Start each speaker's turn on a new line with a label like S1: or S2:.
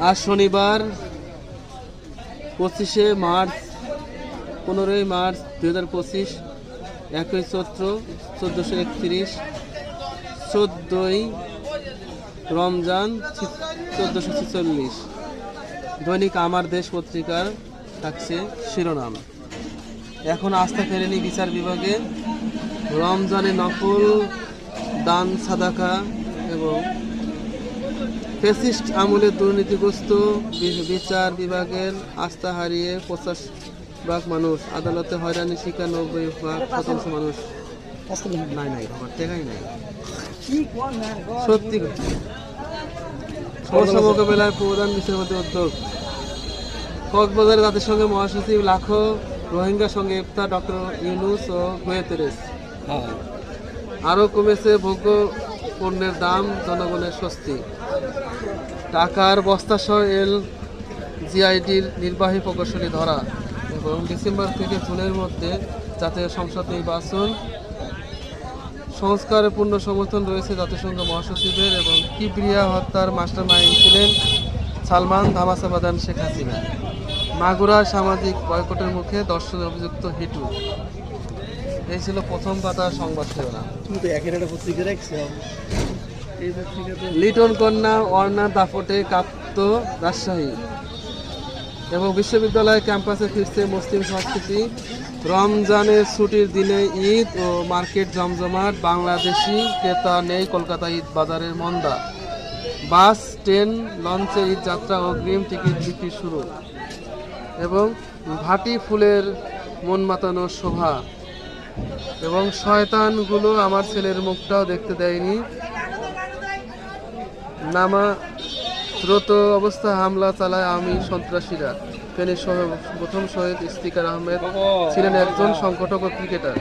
S1: আজ শনিবার 25শে March 15ই March 2025, 1ই চৈত্র 1431, 14ই রমজান 1446। দৈনিক আমার দেশ পত্রিকার থাকছে শিরোনাম। এখন আস্থা ফেরেনি বিচার বিভাগে। রমজানে নফল দান সাদাকা এবং ফ্যাসিস্ট আমলে দুর্নীতিগ্রস্ত বিচার বিভাগের আস্থা হারিয়ে 50% মানুষ, আদালতে হয়রানি শিকার 90% মানুষ। নাই বাবা, টেকাই নাই। সত্যি সমস্যা মোকাবেলায় প্রধান বিচারপতি উদ্যোগ। কক্সবাজারে জাতিসংঘ মহাসচিব লাখো রোহিঙ্গার সঙ্গে ইফতার, ডক্টর ইউনুস ও গুয়েতেরেস। আরও কমেছে ভোগ্য পণ্যের দাম, জনগণের স্বস্তি। টাকার বস্তাসহ LGIDর নির্বাহী প্রকৌশলী ধরা এবং ডিসেম্বর থেকে জুনের মধ্যে জাতীয় সংসদ নির্বাচন সংস্কারের পূর্ণ সমর্থন রয়েছে জাতিসংঘ মহাসচিবের। এবং কিবরিয়া হত্যার মাস্টারমাইন্ড ছিলেন সালমান, ধামাচা বাঁধান শেখ হাসিনা। মাগুরার সামাজিক বয়কটের মুখে দর্শনে অভিযুক্ত হিটু। এই ছিল প্রথম পাতার সংবাদ শিরোনাম। লিটন কন্যা অর্ণার দাপটে কাঁপত রাজশাহী এবং বিশ্ববিদ্যালয় ক্যাম্পাসে ফিরছে মুসলিম সংস্কৃতি। রমজানের ছুটির দিনে ঈদ ও মার্কেট জমজমাট, বাংলাদেশি ক্রেতা নেই কলকাতা ঈদ বাজারের মন্দা। বাস, ট্রেন, লঞ্চে ঈদ যাত্রা অগ্রিম টিকিট বিক্রি শুরু এবং ভাটি ফুলের মন মাতানো শোভা এবং শয়তানগুলো আমার ছেলের মুখটাও দেখতে দেয়নি। নামাজরত অবস্থা হামলা চালায় আমি সন্ত্রাসীরা। ফেনীর প্রথম শহীদ ইফতিখার আহমেদ ছিলেন একজন সংগঠক ও ক্রিকেটার।